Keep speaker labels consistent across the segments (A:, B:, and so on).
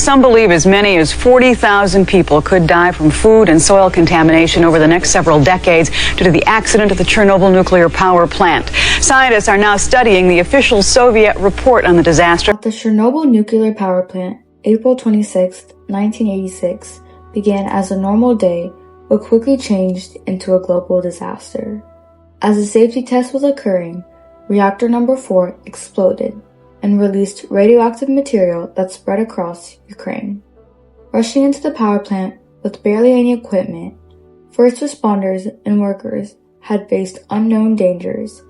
A: Some believe as many as 40,000 people could die from food and soil contamination over the next several decades due to the accident at the Chernobyl nuclear power plant. Scientists are now studying the official Soviet report on the disaster.
B: At the Chernobyl nuclear power plant, April 26, 1986, began as a normal day but quickly changed into a global disaster. As a safety test was occurring, reactor number 4 exploded and released radioactive material that spread across Ukraine. Rushing into the power plant with barely any equipment, first responders and workers had faced unknown dangers.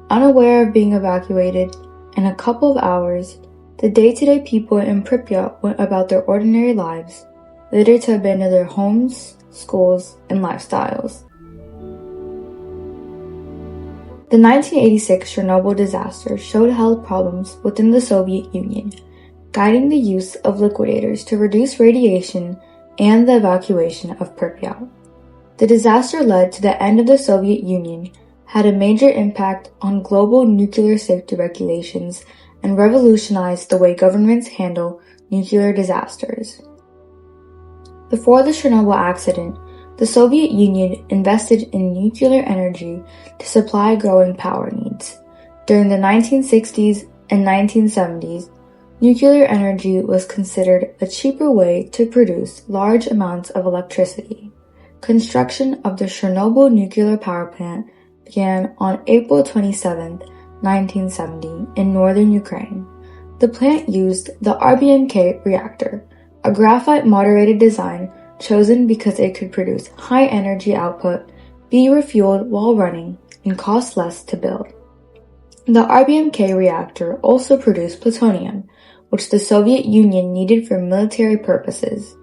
B: Unaware of being evacuated, in a couple of hours, the day-to-day people in Pripyat went about their ordinary lives, later to abandon their homes, schools, and lifestyles. The 1986 Chernobyl disaster showed health problems within the Soviet Union, guiding the use of liquidators to reduce radiation and the evacuation of Pripyat. The disaster led to the end of the Soviet Union, had a major impact on global nuclear safety regulations, and revolutionized the way governments handle nuclear disasters. Before the Chernobyl accident, the Soviet Union invested in nuclear energy to supply growing power needs. During the 1960s and 1970s, nuclear energy was considered a cheaper way to produce large amounts of electricity. Construction of the Chernobyl nuclear power plant began on April 27, 1970, in northern Ukraine. The plant used the RBMK reactor, a graphite moderated design chosen because it could produce high energy output, be refueled while running, and cost less to build. The RBMK reactor also produced plutonium, which the Soviet Union needed for military purposes.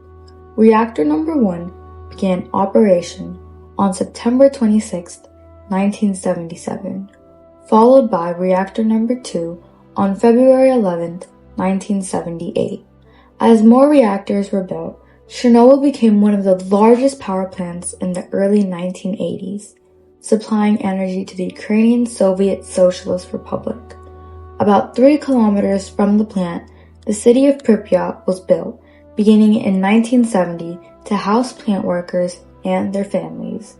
B: Reactor number 1 began operation on September 26, 1977, followed by reactor number 2 on February 11, 1978. As more reactors were built, Chernobyl became one of the largest power plants in the early 1980s, supplying energy to the Ukrainian Soviet Socialist Republic. About 3 kilometers from the plant, the city of Pripyat was built, beginning in 1970 to house plant workers and their families.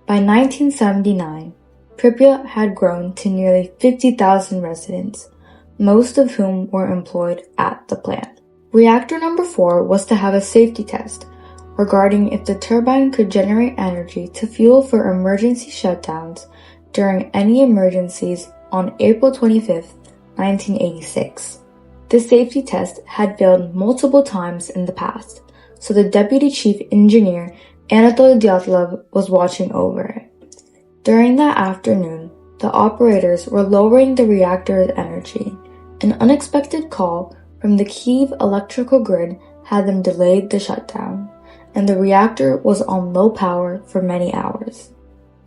B: By 1979, Pripyat had grown to nearly 50,000 residents, most of whom were employed at the plant. Reactor number 4 was to have a safety test regarding if the turbine could generate energy to fuel for emergency shutdowns during any emergencies on April 25, 1986. The safety test had failed multiple times in the past, so the deputy chief engineer Anatoly Dyatlov was watching over it. During that afternoon, the operators were lowering the reactor's energy. An unexpected call from the Kyiv electrical grid had them delayed the shutdown, and the reactor was on low power for many hours.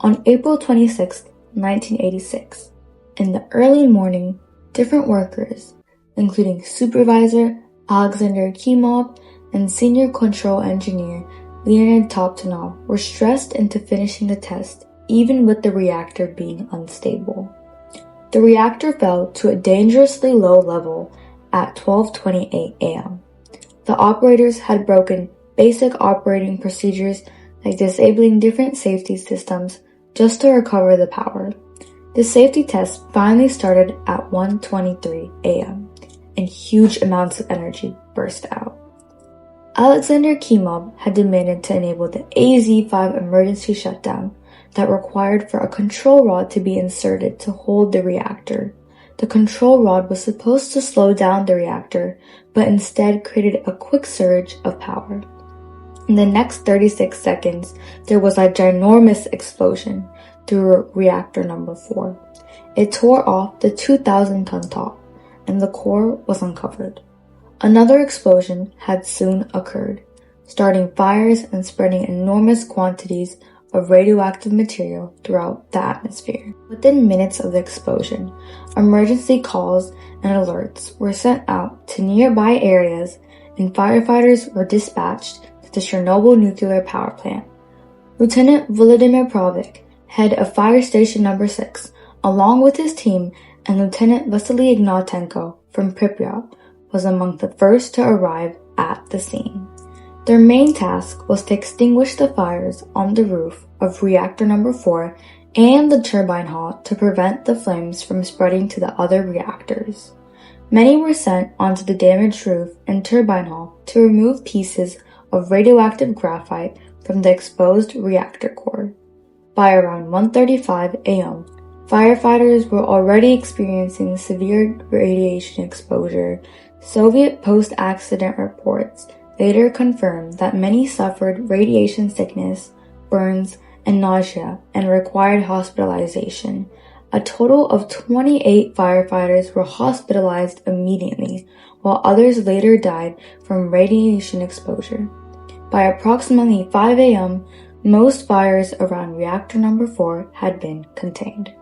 B: On April 26, 1986, in the early morning, different workers, including Supervisor Alexander Kimov and Senior Control Engineer Leonid Toptanov, were stressed into finishing the test even with the reactor being unstable. The reactor fell to a dangerously low level at 12:28 a.m. The operators had broken basic operating procedures like disabling different safety systems just to recover the power. The safety test finally started at 1:23 a.m. and huge amounts of energy burst out. Alexander Kimov had demanded to enable the AZ-5 emergency shutdown that required for a control rod to be inserted to hold the reactor. The control rod was supposed to slow down the reactor, but instead created a quick surge of power. In the next 36 seconds, there was a ginormous explosion through reactor number 4. It tore off the 2,000-ton top, and the core was uncovered. Another explosion had soon occurred, starting fires and spreading enormous quantities of radioactive material throughout the atmosphere. Within minutes of the explosion, emergency calls and alerts were sent out to nearby areas, and firefighters were dispatched to the Chernobyl nuclear power plant. Lieutenant Volodymyr Provik, head of Fire Station number 6, along with his team, and Lieutenant Vasily Ignatenko from Pripyat, was among the first to arrive at the scene. Their main task was to extinguish the fires on the roof of reactor number 4 and the turbine hall to prevent the flames from spreading to the other reactors. Many were sent onto the damaged roof and turbine hall to remove pieces of radioactive graphite from the exposed reactor core. By around 1:35 a.m., firefighters were already experiencing severe radiation exposure. Soviet post-accident reports later confirmed that many suffered radiation sickness, burns, and nausea and required hospitalization. A total of 28 firefighters were hospitalized immediately, while others later died from radiation exposure. By approximately 5 a.m., most fires around reactor number 4 had been contained.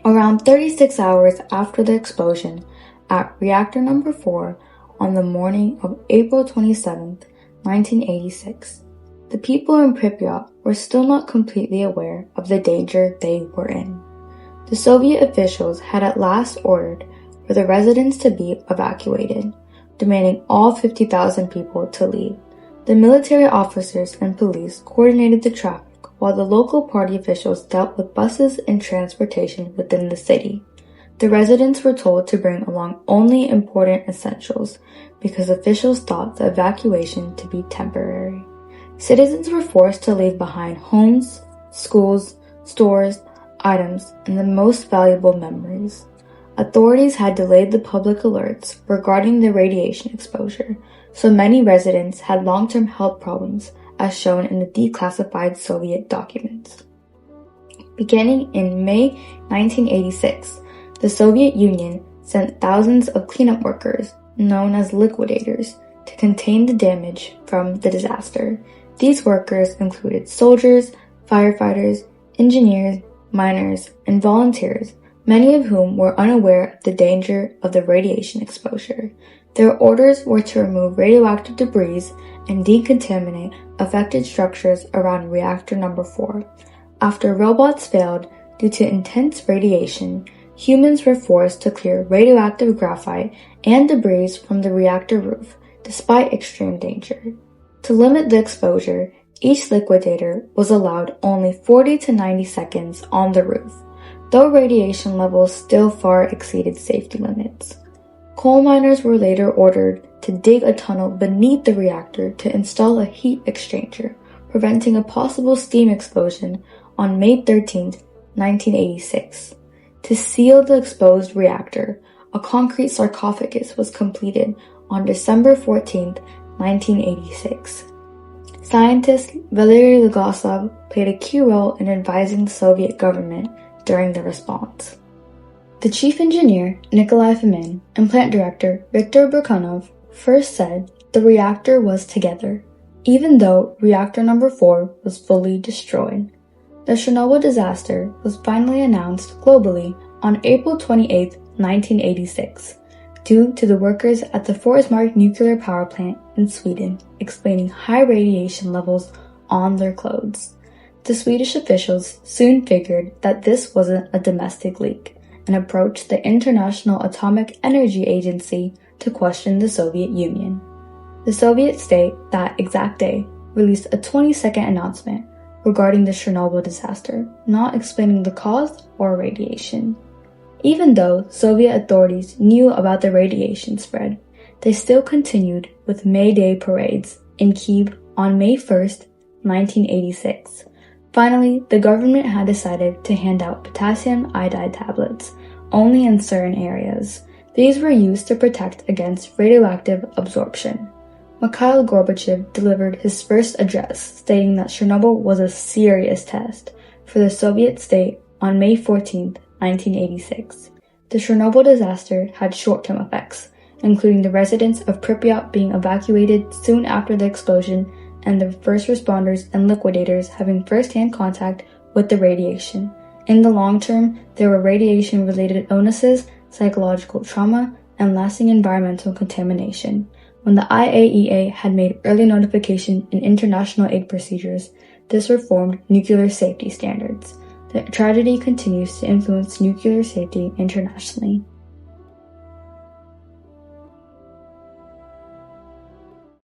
B: Around 36 hours after the explosion at reactor number 4 on the morning of April 27, 1986, the people in Pripyat were still not completely aware of the danger they were in. The Soviet officials had at last ordered for the residents to be evacuated, demanding all 50,000 people to leave. The military officers and police coordinated the traffic, while the local party officials dealt with buses and transportation within the city. The residents were told to bring along only important essentials because officials thought the evacuation to be temporary. Citizens were forced to leave behind homes, schools, stores, items, and the most valuable memories. Authorities had delayed the public alerts regarding the radiation exposure, so many residents had long-term health problems as shown in the declassified Soviet documents. Beginning in May 1986, the Soviet Union sent thousands of cleanup workers, known as liquidators, to contain the damage from the disaster. These workers included soldiers, firefighters, engineers, miners, and volunteers, many of whom were unaware of the danger of the radiation exposure. Their orders were to remove radioactive debris and decontaminate affected structures around reactor number 4. After robots failed due to intense radiation, humans were forced to clear radioactive graphite and debris from the reactor roof, despite extreme danger. To limit the exposure, each liquidator was allowed only 40 to 90 seconds on the roof, though radiation levels still far exceeded safety limits. Coal miners were later ordered to dig a tunnel beneath the reactor to install a heat exchanger, preventing a possible steam explosion on May 13, 1986. To seal the exposed reactor, a concrete sarcophagus was completed on December 14, 1986. Scientist Valery Legasov played a key role in advising the Soviet government during the response. The chief engineer, Nikolai Fomin, and plant director, Viktor Burkanov, first said the reactor was together, even though reactor number 4 was fully destroyed. The Chernobyl disaster was finally announced globally on April 28, 1986, due to the workers at the Forsmark nuclear power plant in Sweden explaining high radiation levels on their clothes. The Swedish officials soon figured that this wasn't a domestic leak and approached the International Atomic Energy Agency to question the Soviet Union. The Soviet state that exact day released a 20-second announcement regarding the Chernobyl disaster, not explaining the cause or radiation. Even though Soviet authorities knew about the radiation spread, they still continued with May Day parades in Kyiv on May 1, 1986. Finally, the government had decided to hand out potassium iodide tablets, only in certain areas. These were used to protect against radioactive absorption. Mikhail Gorbachev delivered his first address stating that Chernobyl was a serious test for the Soviet state on May 14, 1986. The Chernobyl disaster had short-term effects, including the residents of Pripyat being evacuated soon after the explosion and the first responders and liquidators having first-hand contact with the radiation. In the long term, there were radiation-related illnesses, psychological trauma, and lasting environmental contamination. When the IAEA had made early notification in international aid procedures, this reformed nuclear safety standards. The tragedy continues to influence nuclear safety internationally.